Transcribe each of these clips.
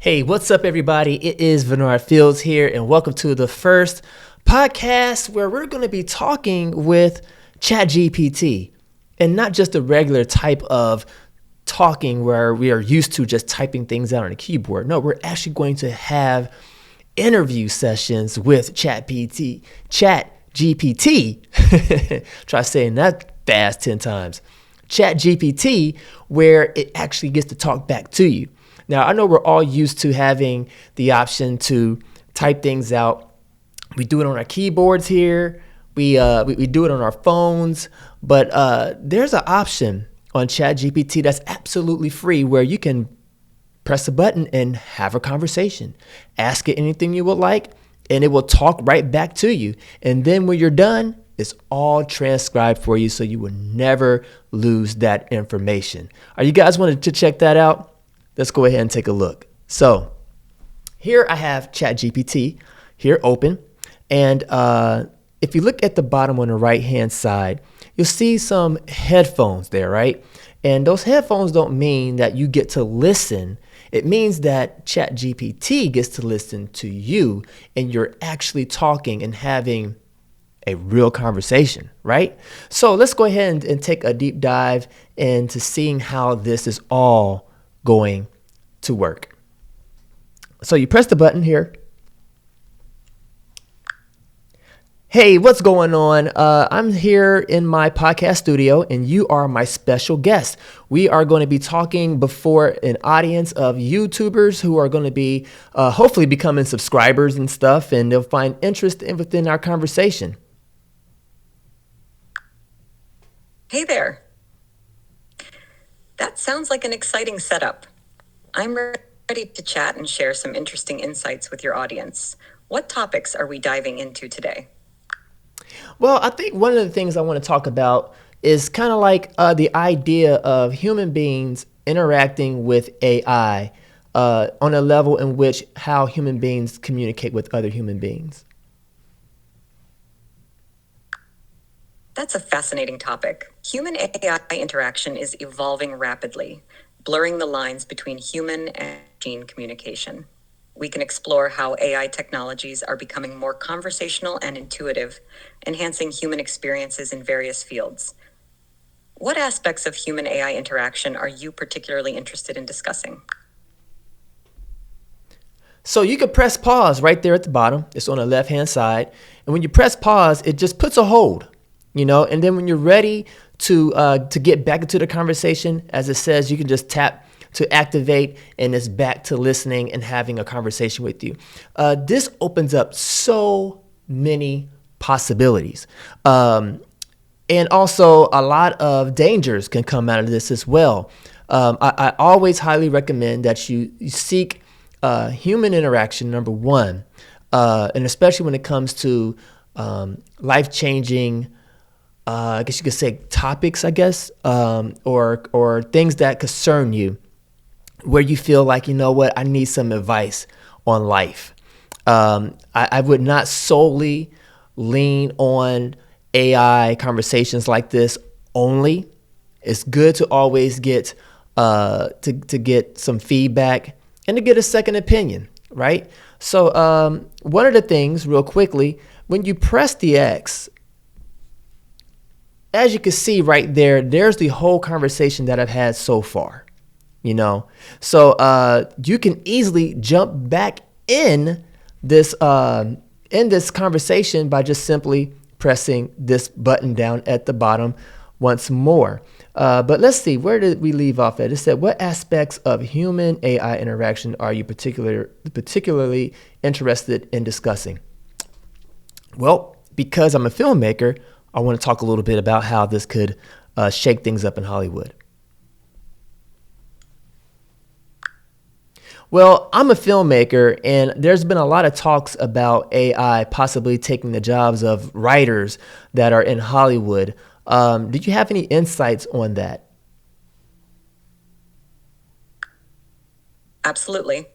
Hey, what's up, everybody? It is Bernard Fields here, and welcome to the first podcast where we're going to be talking with ChatGPT, and not just a regular type of talking where we are used to just typing things out on a keyboard. No, we're actually going to have interview sessions with ChatGPT. Try saying that fast 10 times. ChatGPT, where it actually gets to talk back to you. Now, I know we're all used to having the option to type things out. We do it on our keyboards here. We do it on our phones. But there's an option on ChatGPT that's absolutely free where you can press a button and have a conversation. Ask it anything you would like, and it will talk right back to you. And then when you're done, it's all transcribed for you so you will never lose that information. Are you guys wanting to check that out? Let's go ahead and take a look. So here I have ChatGPT here open. And if you look at the bottom on the right-hand side, you'll see some headphones there, right? And those headphones don't mean that you get to listen. It means that ChatGPT gets to listen to you and you're actually talking and having a real conversation, right? So let's go ahead and take a deep dive into seeing how this is all going to work. So you press the button here. Hey, what's going on? I'm here in my podcast studio and you are my special guest. We are going to be talking before an audience of YouTubers who are going to be hopefully becoming subscribers and stuff, and they'll find interest within our conversation. Hey there. That sounds like an exciting setup. I'm ready to chat and share some interesting insights with your audience. What topics are we diving into today? Well, I think one of the things I want to talk about is kind of like the idea of human beings interacting with AI on a level in which how human beings communicate with other human beings. That's a fascinating topic. Human AI interaction is evolving rapidly, blurring the lines between human and machine communication. We can explore how AI technologies are becoming more conversational and intuitive, enhancing human experiences in various fields. What aspects of human AI interaction are you particularly interested in discussing? So you can press pause right there at the bottom. It's on the left-hand side. And when you press pause, it just puts a hold, and then when you're ready to get back into the conversation, as it says, you can just tap to activate, and it's back to listening and having a conversation with you. This opens up so many possibilities. And also, a lot of dangers can come out of this as well. I always highly recommend that you seek human interaction, number one, and especially when it comes to life-changing, I guess you could say topics, or things that concern you, where you feel like, you know what, I need some advice on life. I would not solely lean on AI conversations like this only. It's good to always get to get some feedback and to get a second opinion, right? So one of the things, real quickly, when you press the X, as you can see right there, there's the whole conversation that I've had so far, So you can easily jump back in this conversation by just simply pressing this button down at the bottom once more. But let's see, where did we leave off at? It said, what aspects of human AI interaction are you particularly interested in discussing? Well, because I'm a filmmaker, I want to talk a little bit about how this could shake things up in Hollywood. Well, I'm a filmmaker, and there's been a lot of talks about AI possibly taking the jobs of writers that are in Hollywood. Did you have any insights on that? Absolutely.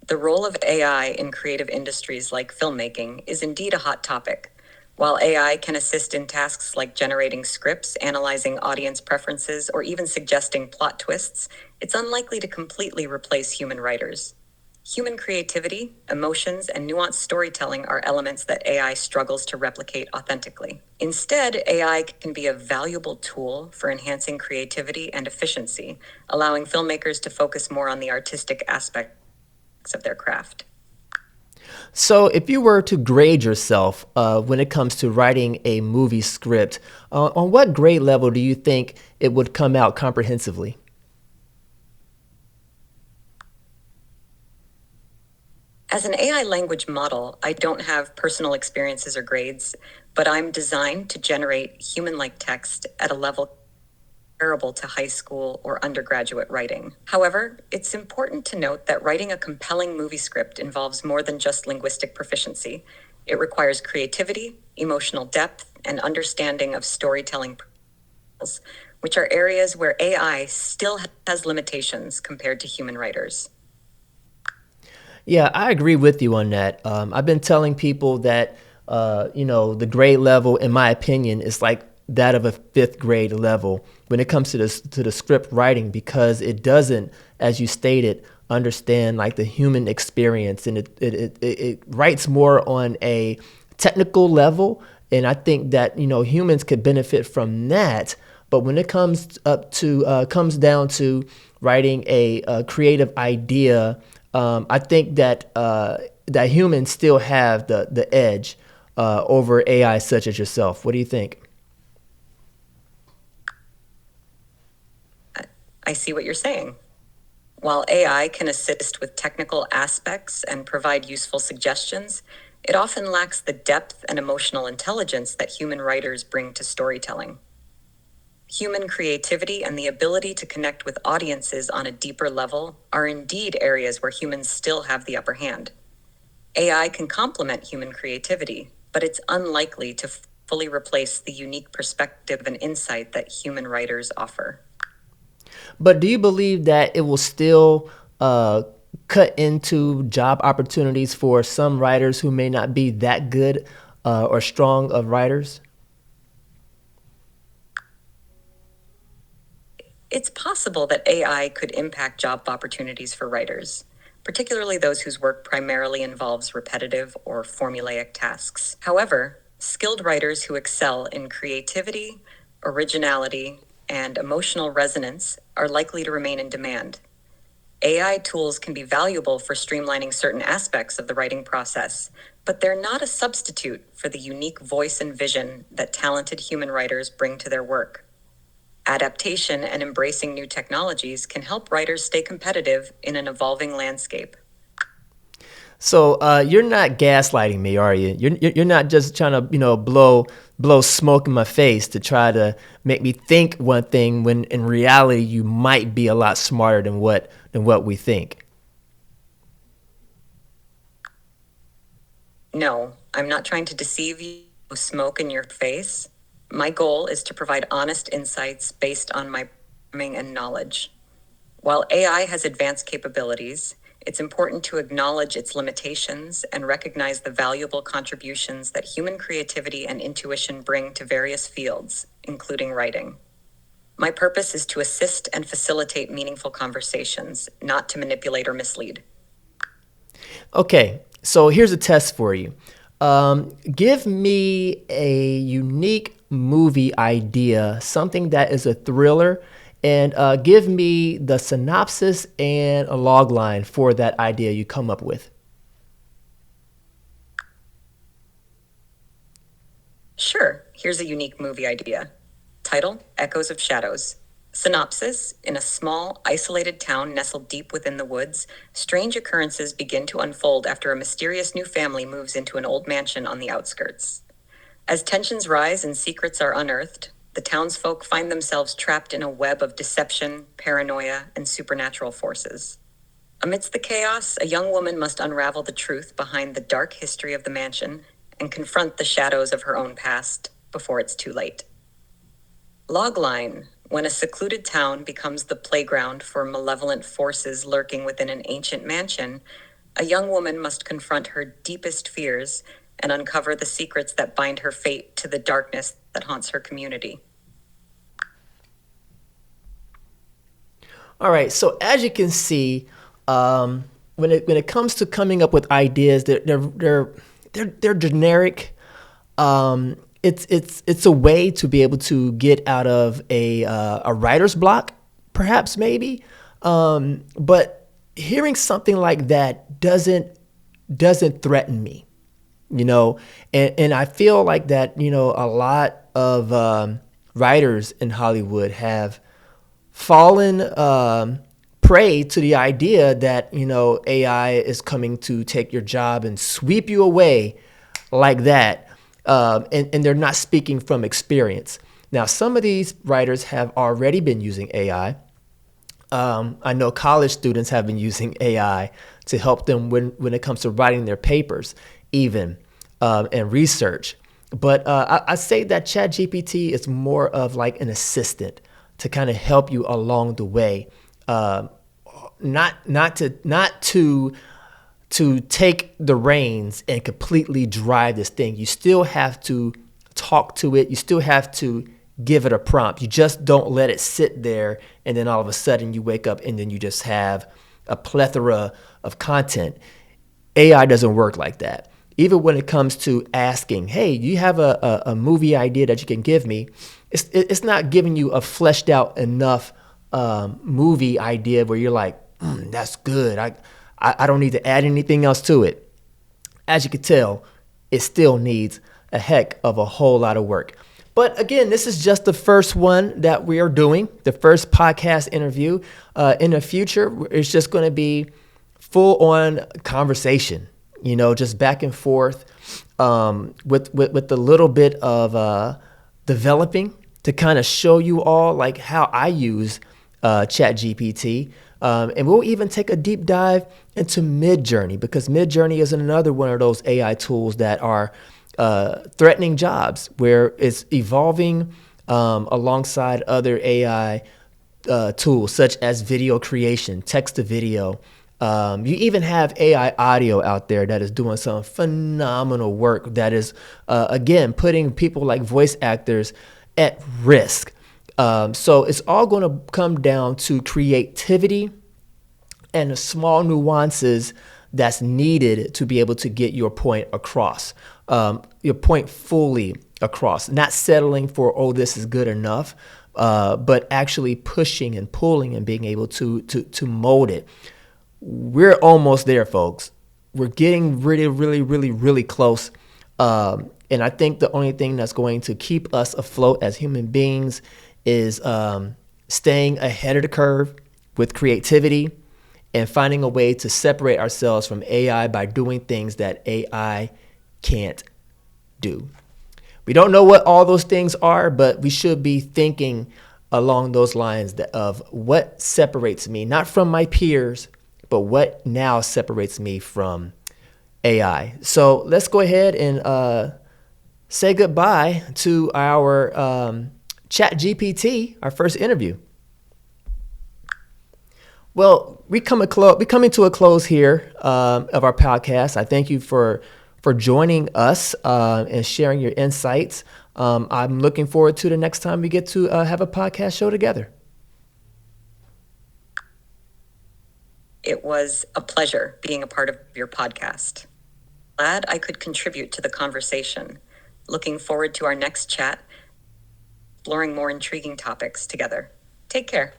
The role of AI in creative industries like filmmaking is indeed a hot topic. While AI can assist in tasks like generating scripts, analyzing audience preferences, or even suggesting plot twists, it's unlikely to completely replace human writers. Human creativity, emotions, and nuanced storytelling are elements that AI struggles to replicate authentically. Instead, AI can be a valuable tool for enhancing creativity and efficiency, allowing filmmakers to focus more on the artistic aspects of their craft. So, if you were to grade yourself when it comes to writing a movie script, on what grade level do you think it would come out comprehensively? As an AI language model, I don't have personal experiences or grades, but I'm designed to generate human like text at a level comparable to high school or undergraduate writing. However, it's important to note that writing a compelling movie script involves more than just linguistic proficiency. It requires creativity, emotional depth, and understanding of storytelling principles, which are areas where AI still has limitations compared to human writers. Yeah, I agree with you on that. I've been telling people that, the grade level, in my opinion, is like that of a fifth grade level when it comes to the script writing because it doesn't, as you stated, understand like the human experience and it writes more on a technical level. And I think that humans could benefit from that. But when it comes down to writing a creative idea, I think that humans still have the edge over AI such as yourself. What do you think? I see what you're saying. While AI can assist with technical aspects and provide useful suggestions, it often lacks the depth and emotional intelligence that human writers bring to storytelling. Human creativity and the ability to connect with audiences on a deeper level are indeed areas where humans still have the upper hand. AI can complement human creativity, but it's unlikely to fully replace the unique perspective and insight that human writers offer. But do you believe that it will still cut into job opportunities for some writers who may not be that good or strong of writers? It's possible that AI could impact job opportunities for writers, particularly those whose work primarily involves repetitive or formulaic tasks. However, skilled writers who excel in creativity, originality, and emotional resonance are likely to remain in demand. AI tools can be valuable for streamlining certain aspects of the writing process, but they're not a substitute for the unique voice and vision that talented human writers bring to their work. Adaptation and embracing new technologies can help writers stay competitive in an evolving landscape. So you're not gaslighting me, are you? You're not just trying to blow smoke in my face to try to make me think one thing when in reality you might be a lot smarter than what we think. No, I'm not trying to deceive you, smoke in your face. My goal is to provide honest insights based on my programming and knowledge. While AI has advanced capabilities, it's important to acknowledge its limitations and recognize the valuable contributions that human creativity and intuition bring to various fields, including writing. My purpose is to assist and facilitate meaningful conversations, not to manipulate or mislead. Okay, so here's a test for you. Give me a unique movie idea, something that is a thriller, and give me the synopsis and a log line for that idea you come up with. Sure, here's a unique movie idea. Title: Echoes of Shadows. Synopsis: in a small, isolated town nestled deep within the woods, strange occurrences begin to unfold after a mysterious new family moves into an old mansion on the outskirts. As tensions rise and secrets are unearthed, the townsfolk find themselves trapped in a web of deception, paranoia, and supernatural forces. Amidst the chaos, a young woman must unravel the truth behind the dark history of the mansion and confront the shadows of her own past before it's too late. Logline: when a secluded town becomes the playground for malevolent forces lurking within an ancient mansion, a young woman must confront her deepest fears and uncover the secrets that bind her fate to the darkness that haunts her community. All right. So as you can see, when it comes to coming up with ideas, they're generic. It's a way to be able to get out of a writer's block, perhaps maybe. But hearing something like that doesn't threaten me, and I feel like that a lot of writers in Hollywood have fallen prey to the idea that AI is coming to take your job and sweep you away like that, and they're not speaking from experience. Now, some of these writers have already been using AI. I know college students have been using AI to help them when it comes to writing their papers, even and research. But I say that ChatGPT is more of like an assistant to kind of help you along the way, not to take the reins and completely drive this thing. You still have to talk to it. You still have to give it a prompt. You just don't let it sit there and then all of a sudden you wake up and then you just have a plethora of content. AI doesn't work like that. Even when it comes to asking, hey, do you have a movie idea that you can give me? It's not giving you a fleshed out enough movie idea where you're like, that's good. I don't need to add anything else to it. As you can tell, it still needs a heck of a whole lot of work. But again, this is just the first one that we are doing, the first podcast interview. In the future, it's just going to be full on conversation, just back and forth with a little bit of developing to kind of show you all like how I use ChatGPT. And we'll even take a deep dive into Midjourney, because Midjourney is another one of those AI tools that are threatening jobs, where it's evolving alongside other AI tools such as video creation, text to video. You even have AI audio out there that is doing some phenomenal work that is, again, putting people like voice actors at risk. So it's all going to come down to creativity and the small nuances that's needed to be able to get your point across, your point fully across, not settling for, oh, this is good enough, but actually pushing and pulling and being able to mold it. We're almost there, folks. We're getting really, really, really, really close. And I think the only thing that's going to keep us afloat as human beings is staying ahead of the curve with creativity and finding a way to separate ourselves from AI by doing things that AI can't do. We don't know what all those things are, but we should be thinking along those lines of what separates me, not from my peers, but what now separates me from AI. So let's go ahead and say goodbye to our ChatGPT, our first interview. Well, we coming to a close here of our podcast. I thank you for joining us and sharing your insights. I'm looking forward to the next time we get to have a podcast show together. It was a pleasure being a part of your podcast. Glad I could contribute to the conversation. Looking forward to our next chat, exploring more intriguing topics together. Take care.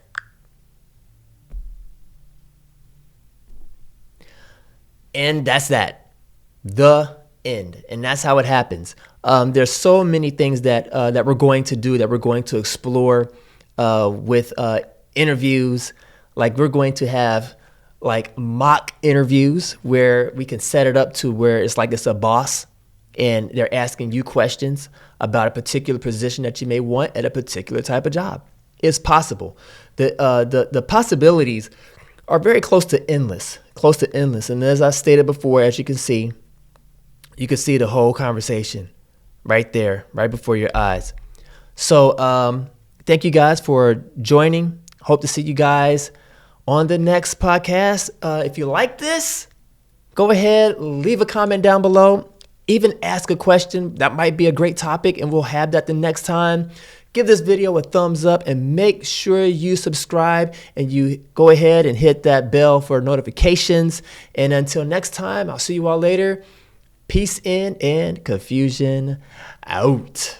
And that's that. The end. And that's how it happens. There's so many things that we're going to do, that we're going to explore with interviews. Like, we're going to have like mock interviews where we can set it up to where it's like it's a boss and they're asking you questions about a particular position that you may want at a particular type of job. It's possible. The possibilities are very close to endless. And as I stated before, as you can see the whole conversation right there, right before your eyes. So thank you guys for joining. Hope to see you guys on the next podcast. If you like this, go ahead, leave a comment down below. even ask a question. That might be a great topic, and we'll have that the next time. Give this video a thumbs up and make sure you subscribe and you go ahead and hit that bell for notifications. And until next time, I'll see you all later. Peace in and confusion out.